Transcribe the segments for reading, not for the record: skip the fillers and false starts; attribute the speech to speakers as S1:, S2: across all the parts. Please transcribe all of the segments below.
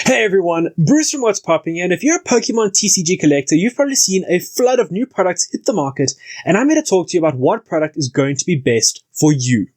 S1: Hey everyone, Bruce from What's Popping, and if you're a Pokemon TCG collector, you've probably seen a flood of new products hit the market, and I'm here to talk to you about what product is going to be best for you.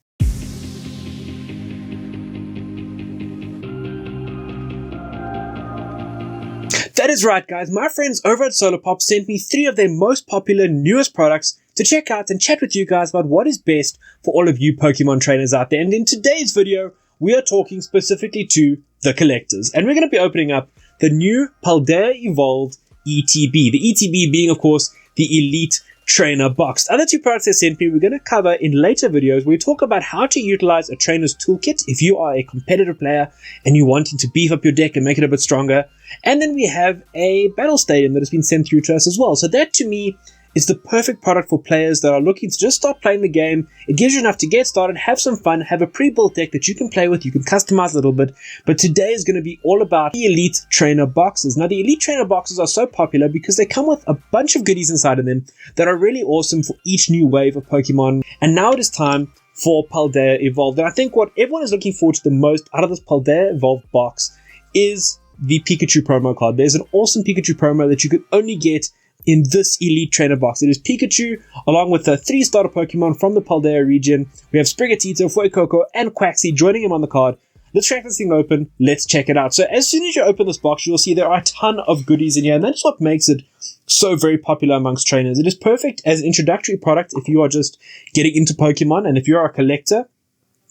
S1: That is right, guys. My friends over at Solarpop sent me 3 of their most popular, newest products to check out and chat with you guys about what is best for all of you Pokemon trainers out there. And in today's video, we are talking specifically to the collectors. And we're going to be opening up the new Paldea Evolved ETB. The ETB being, of course, the Elite Trainer Box. The other 2 products they sent me, we're going to cover in later videos. We talk about how to utilize a trainer's toolkit if you are a competitive player and you're wanting to beef up your deck and make it a bit stronger. And then we have a battle stadium that has been sent through to us as well. So that, to me, is the perfect product for players that are looking to just start playing the game. It gives you enough to get started, have some fun, have a pre-built deck that you can play with, you can customize a little bit. But today is going to be all about the Elite Trainer Boxes. Now, the Elite Trainer Boxes are so popular because they come with a bunch of goodies inside of them that are really awesome for each new wave of Pokemon. And now it is time for Paldea Evolved. And I think what everyone is looking forward to the most out of this Paldea Evolved box is the Pikachu promo card. There's an awesome Pikachu promo that you could only get in this Elite Trainer box. It is Pikachu, along with the 3 starter Pokemon from the Paldea region. We have Sprigatito, Fuecoco, and Quaxly joining him on the card. Let's crack this thing open. Let's check it out. So as soon as you open this box, you'll see there are a ton of goodies in here, and that's what makes it so very popular amongst trainers. It is perfect as an introductory product if you are just getting into Pokemon, and if you're a collector,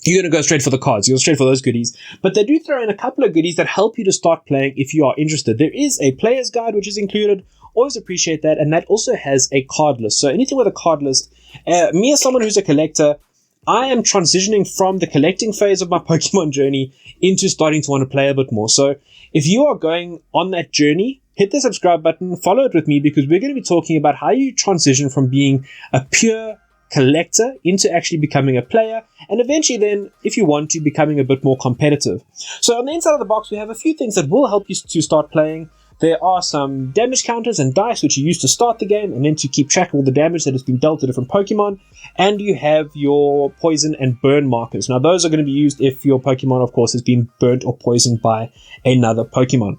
S1: you're going to go straight for the cards. You'll straight for those goodies. But they do throw in a couple of goodies that help you to start playing if you are interested. There is a player's guide, which is included. Always appreciate that. And that also has a card list. So anything with a card list, me as someone who's a collector, I am transitioning from the collecting phase of my Pokemon journey into starting to want to play a bit more. So if you are going on that journey, hit the subscribe button, follow it with me, because we're going to be talking about how you transition from being a pure collector into actually becoming a player, and eventually then, if you want to, becoming a bit more competitive. So on the inside of the box, we have a few things that will help you to start playing. There are some damage counters and dice which you use to start the game and then to keep track of all the damage that has been dealt to different Pokemon. And you have your poison and burn markers. Now those are going to be used if your Pokemon, of course, has been burnt or poisoned by another Pokemon.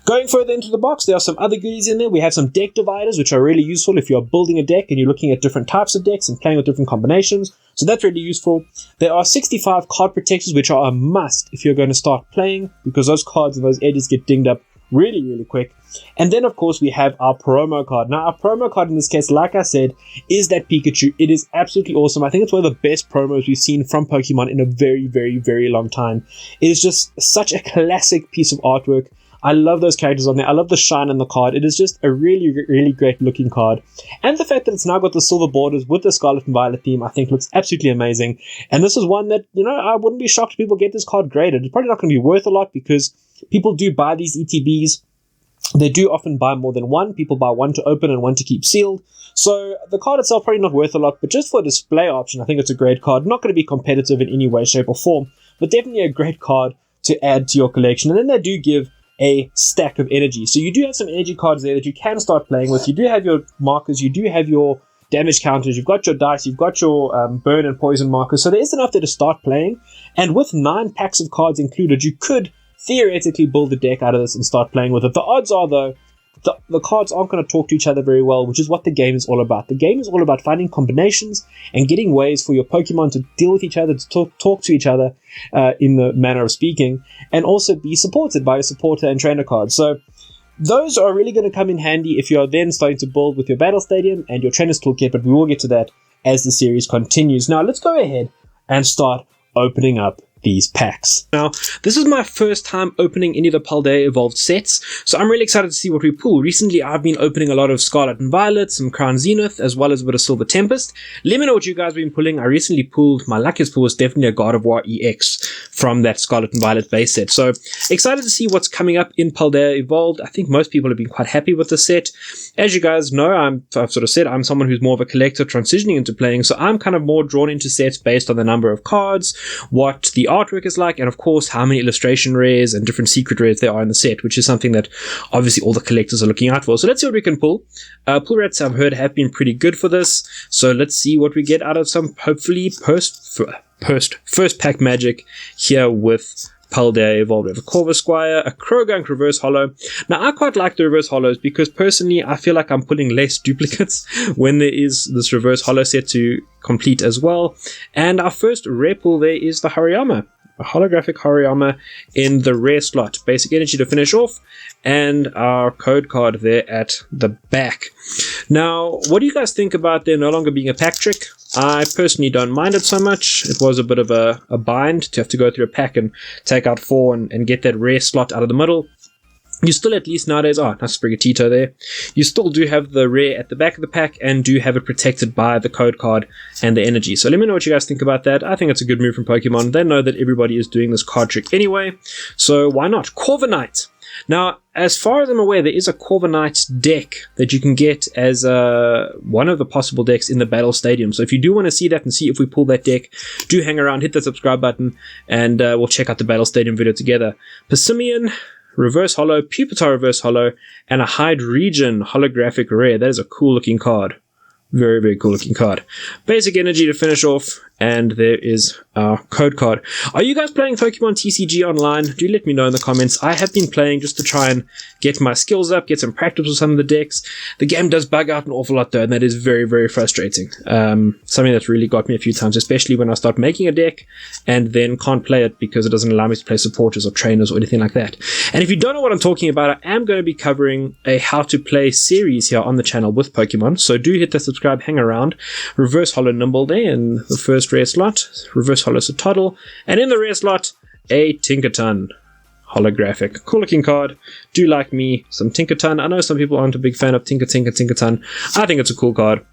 S1: Going further into the box, there are some other goodies in there. We have some deck dividers which are really useful if you're building a deck and you're looking at different types of decks and playing with different combinations. So that's really useful. There are 65 card protectors which are a must if you're going to start playing, because those cards and those edges get dinged up really quick. And then, of course, we have our promo card. Now, our promo card in this case, like I said, is that Pikachu. It is absolutely awesome. I think it's one of the best promos we've seen from Pokemon in a very long time. It is just such a classic piece of artwork. I love those characters on there. I love the shine on the card. It is just a really great looking card. And the fact that it's now got the silver borders with the Scarlet and Violet theme, I think looks absolutely amazing. And this is one that, I wouldn't be shocked if people get this card graded. It's probably not going to be worth a lot because people do buy these ETBs. They do often buy more than one. People buy one to open and one to keep sealed. So the card itself probably not worth a lot, but just for a display option, I think it's a great card. Not going to be competitive in any way, shape, or form, but definitely a great card to add to your collection. And then they do give a stack of energy. So you do have some energy cards there that you can start playing with. You do have your markers, you do have your damage counters, you've got your dice, you've got your burn and poison markers. So there is enough there to start playing. And with 9 packs of cards included, you could theoretically build a deck out of this and start playing with it. The odds are, though, the cards aren't going to talk to each other very well, which is what the game is all about. The game is all about finding combinations and getting ways for your Pokemon to deal with each other, to talk to each other in the manner of speaking, and also be supported by a supporter and trainer cards. So those are really going to come in handy if you're then starting to build with your battle stadium and your trainer's toolkit, but we will get to that as the series continues. Now let's go ahead and start opening up these packs. Now, this is my first time opening any of the Paldea Evolved sets, so I'm really excited to see what we pull. Recently, I've been opening a lot of Scarlet and Violet, some Crown Zenith, as well as a bit of Silver Tempest. Let me know what you guys have been pulling. I recently pulled, my luckiest pull was definitely a God of War EX from that Scarlet and Violet base set. So, excited to see what's coming up in Paldea Evolved. I think most people have been quite happy with the set. As you guys know, I've sort of said, I'm someone who's more of a collector transitioning into playing, so I'm kind of more drawn into sets based on the number of cards, what the artwork is like, and of course how many illustration rares and different secret rares there are in the set, which is something that obviously all the collectors are looking out for. So let's see what we can pull. Pull rates, I've heard, have been pretty good for this, so let's see what we get out of some hopefully first pack magic here with Paldea Evolved. We have a Corvisquire, a Krogunk Reverse Holo. Now, I quite like the Reverse Holos because personally, I feel like I'm pulling less duplicates when there is this Reverse Holo set to complete as well. And our first rare pull there is the Hariyama. A holographic Hariyama in the rare slot. Basic energy to finish off, and our code card there at the back. Now, what do you guys think about there no longer being a pack trick? I personally don't mind it so much. It was a bit of a bind to have to go through a pack and take out 4 and get that rare slot out of the middle. You still at least nowadays, nice Sprigatito there. You still do have the rare at the back of the pack and do have it protected by the code card and the energy. So let me know what you guys think about that. I think it's a good move from Pokemon. They know that everybody is doing this card trick anyway, so why not? Corviknight. Now, as far as I'm aware, there is a Corviknight deck that you can get as one of the possible decks in the Battle Stadium. So if you do want to see that and see if we pull that deck, do hang around, hit the subscribe button, and we'll check out the Battle Stadium video together. Persimmon Reverse Holo, Pupitar Reverse Holo, and a Hyde Region holographic rare. That is a cool looking card. Very, very cool looking card. Basic energy to finish off, and there is our code card. Are you guys playing Pokemon TCG online? Do let me know in the comments. I have been playing just to try and get my skills up, get some practice with some of the decks. The game does bug out an awful lot though, and that is very, very frustrating. Something that's really got me a few times, especially when I start making a deck and then can't play it because it doesn't allow me to play supporters or trainers or anything like that. And if you don't know what I'm talking about, I am going to be covering a how to play series here on the channel with Pokemon, so do hit the subscribe, hang around. Reverse Holo Nimble there in the first rare slot, Reverse Holo Sotodle, and in the rare slot, a Tinkaton holographic. Cool looking card. Do like me some Tinkaton. I know some people aren't a big fan of Tinkaton. I think it's a cool card,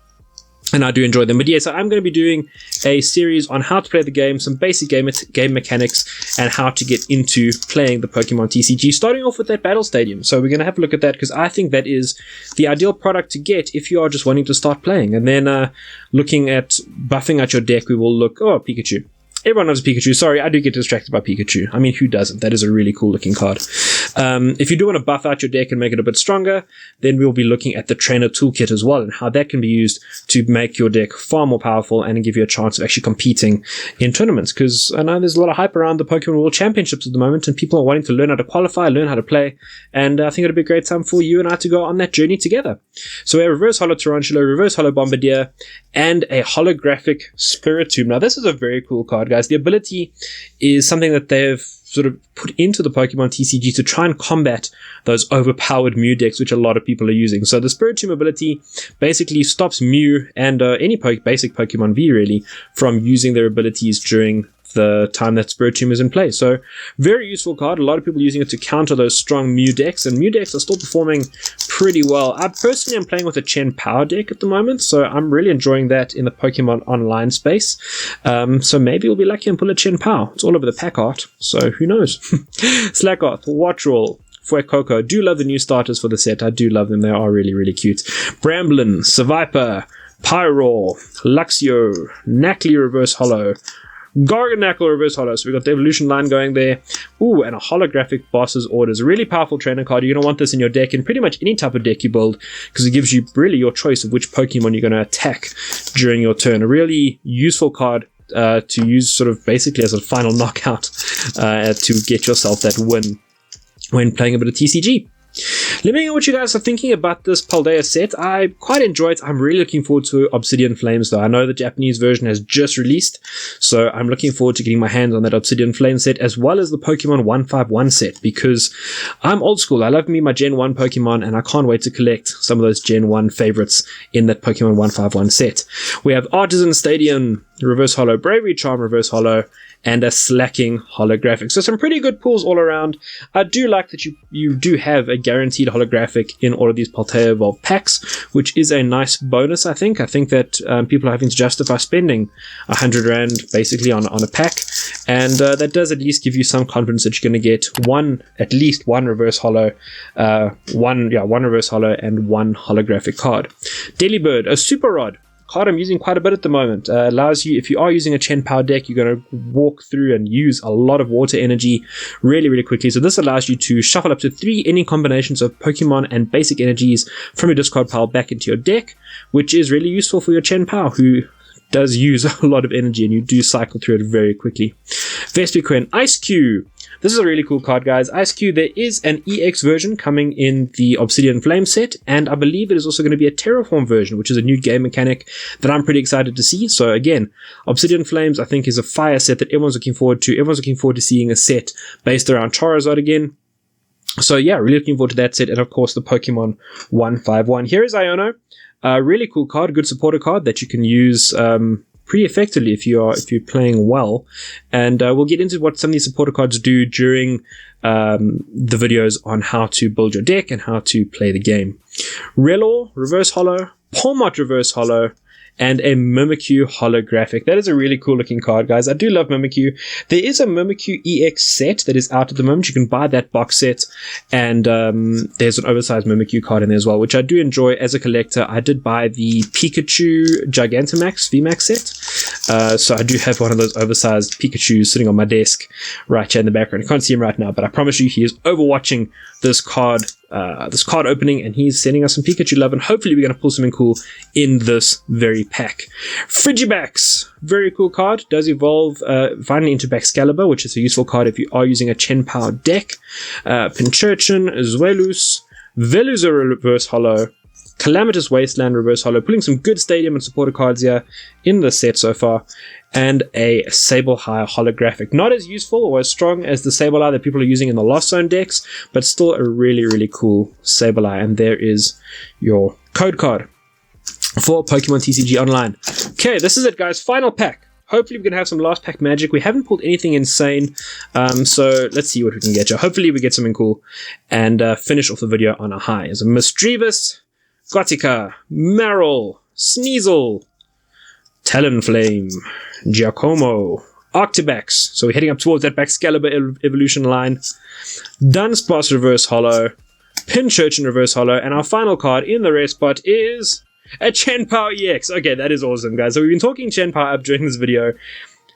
S1: and I do enjoy them. But yeah, so I'm going to be doing a series on how to play the game, some basic game mechanics, and how to get into playing the Pokemon TCG, starting off with that Battle Stadium. So we're going to have a look at that because I think that is the ideal product to get if you are just wanting to start playing. And then looking at buffing out your deck, we will look, Pikachu. Everyone loves Pikachu. Sorry, I do get distracted by Pikachu. I mean, who doesn't? That is a really cool looking card. If you do want to buff out your deck and make it a bit stronger, then we'll be looking at the Trainer Toolkit as well and how that can be used to make your deck far more powerful and give you a chance of actually competing in tournaments. Because I know there's a lot of hype around the Pokemon World Championships at the moment, and people are wanting to learn how to qualify, learn how to play, and I think it'll be a great time for you and I to go on that journey together. So we have Reverse Holo Tarantula, Reverse Holo Bombardier, and a holographic Spiritomb. Now, this is a very cool card, guys. The ability is something that they've sort of put into the Pokemon TCG to try and combat those overpowered Mew decks, which a lot of people are using. So the Spiritomb ability basically stops Mew and any basic Pokemon V really from using their abilities during the time that Spiritomb is in play. So very useful card. A lot of people using it to counter those strong Mew decks, and Mew decks are still performing pretty well. I personally am playing with a Chen Power deck at the moment, so I'm really enjoying that in the Pokemon online space. So maybe we'll be lucky and pull a Chen Power. It's all over the pack art, so who knows. Slackoth, Watchroll, Fuecoco. Do love the new starters for the set. I do love them. They are really, really cute. Bramblin, Seviper, Pyroar, Luxio, Knackley Reverse Holo, Garganacl Reverse Holo. So we've got the evolution line going there. Ooh, and a holographic Boss's Orders. A really powerful trainer card. You're going to want this in your deck in pretty much any type of deck you build because it gives you really your choice of which Pokemon you're going to attack during your turn. A really useful card to use sort of basically as a final knockout to get yourself that win when playing a bit of TCG. Let me know what you guys are thinking about this Paldea set. I quite enjoy it. I'm really looking forward to Obsidian Flames though. I know the Japanese version has just released, so I'm looking forward to getting my hands on that Obsidian Flame set as well as the Pokemon 151 set because I'm old school. I love me my Gen 1 Pokemon and I can't wait to collect some of those Gen 1 favorites in that Pokemon 151 set. We have Artisan Stadium Reverse Holo, Bravery Charm Reverse Holo, and a Slacking holographic. So some pretty good pulls all around. I do like that you do have a guaranteed holographic in all of these Paldea Evolved packs, which is a nice bonus, I think. I think that people are having to justify spending 100 Rand basically on a pack, and that does at least give you some confidence that you're going to get at least one reverse holo, one reverse holo and one holographic card. Delibird, a Super Rod. Card I'm using quite a bit at the moment. Allows you, if you are using a Chen Power deck, you're going to walk through and use a lot of water energy really, really quickly. So this allows you to shuffle up to 3 any combinations of Pokemon and basic energies from your discard pile back into your deck, which is really useful for your Chen Power, who does use a lot of energy, and you do cycle through it very quickly. Vespiquen, Ice Cube. This is a really cool card, guys. Ice Cube, there is an EX version coming in the Obsidian Flame set, and I believe it is also going to be a Terraform version, which is a new game mechanic that I'm pretty excited to see. So again, Obsidian Flames, I think, is a fire set that everyone's looking forward to. Everyone's looking forward to seeing a set based around Charizard again. So yeah, really looking forward to that set, and of course the Pokemon 151. Here is Iono, a really cool card, good supporter card that you can use pretty effectively if you're playing well. And we'll get into what some of these supporter cards do during the videos on how to build your deck and how to play the game. Relor, Reverse Holo, Pawmot Reverse Holo, and a Mimikyu holographic. That is a really cool looking card, guys. I do love Mimikyu. There is a Mimikyu EX set that is out at the moment. You can buy that box set, and there's an oversized Mimikyu card in there as well, which I do enjoy as a collector. I did buy the Pikachu Gigantamax VMAX set, so I do have one of those oversized Pikachus sitting on my desk right here in the background. You can't see him right now, but I promise you he is overwatching this card opening, and he's sending us some Pikachu love, and hopefully we're going to pull something cool in this very pack. Frigibax, very cool card, does evolve finally into Baxcalibur, which is a useful card if you are using a Chen-Pao deck. Pincurchin, Zwelus, Veluza Reverse Holo, Calamitous Wasteland Reverse Holo, pulling some good stadium and supporter cards here in the set so far, and a Sableye holographic. Not as useful or as strong as the Sableye that people are using in the Lost Zone decks, but still a really, really cool Sableye. And there is your code card for Pokemon TCG Online. Okay, this is it, guys. Final pack. Hopefully we can have some last pack magic. We haven't pulled anything insane, so let's see what we can get you. Hopefully we get something cool and finish off the video on a high. As a Misdreavus, Gotika, Marill, Sneasel, Talonflame, Giacomo, Arctibax. So we're heading up towards that Baxcalibur evolution line. Dunsparce Reverse Holo, Pincurchin Reverse Holo, and our final card in the rare spot is a Chen-Pao EX. Okay, that is awesome, guys. So we've been talking Chen-Pao up during this video.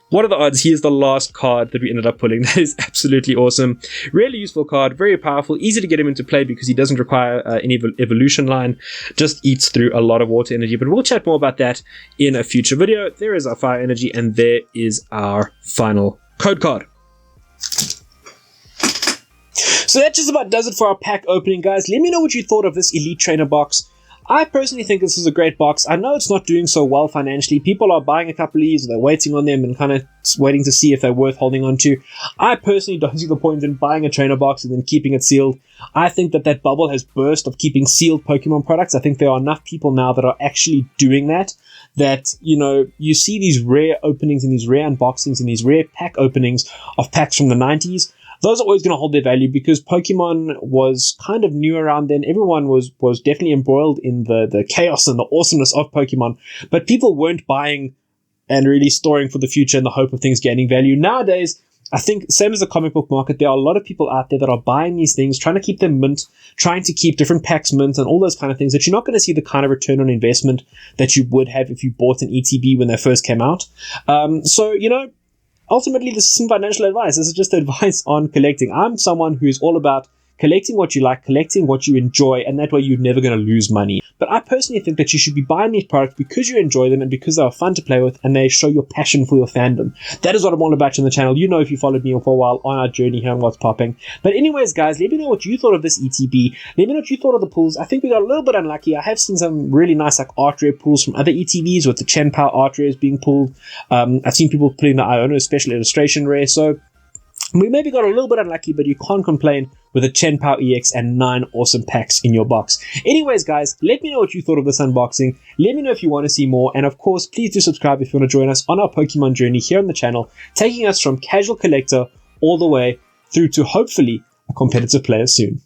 S1: What are the odds? He is the last card that we ended up pulling. That is absolutely awesome. Really useful card, very powerful, easy to get him into play because he doesn't require any evolution line, just eats through a lot of water energy. But we'll chat more about that in a future video. There is our fire energy, and there is our final code card. So that just about does it for our pack opening, guys. Let me know what you thought of this Elite Trainer box. I personally think this is a great box. I know it's not doing so well financially. People are buying a couple of these, they're waiting on them and kind of waiting to see if they're worth holding on to. I personally don't see the point in buying a trainer box and then keeping it sealed. I think that bubble has burst of keeping sealed Pokemon products. I think there are enough people now that are actually doing that, you know, you see these rare openings and these rare unboxings and these rare pack openings of packs from the 90s. Those are always going to hold their value because Pokemon was kind of new around then. Everyone was definitely embroiled in the chaos and the awesomeness of Pokemon, but people weren't buying and really storing for the future in the hope of things gaining value. Nowadays, I think, same as the comic book market, there are a lot of people out there that are buying these things, trying to keep them mint, trying to keep different packs mint and all those kind of things that you're not going to see the kind of return on investment that you would have if you bought an ETB when they first came out. So, you know, ultimately, this isn't financial advice. This is just advice on collecting. I'm someone who is all about collecting what you like, collecting what you enjoy, and that way you're never going to lose money. But I personally think that you should be buying these products because you enjoy them and because they are fun to play with and they show your passion for your fandom. That is what I'm all about on the channel. You know, if you followed me for a while on our journey here on What's Popping. But anyways, guys, let me know what you thought of this ETB. Let me know what you thought of the pulls. I think we got a little bit unlucky. I have seen some really nice like art rare pulls from other ETBs with the Chen-Pao art rares being pulled. I've seen people pulling the Iono special illustration rare. So we maybe got a little bit unlucky, but you can't complain with a Chen-Pao EX and 9 awesome packs in your box. Anyways, guys, let me know what you thought of this unboxing. Let me know if you want to see more. And of course, please do subscribe if you want to join us on our Pokemon journey here on the channel, taking us from casual collector all the way through to hopefully a competitive player soon.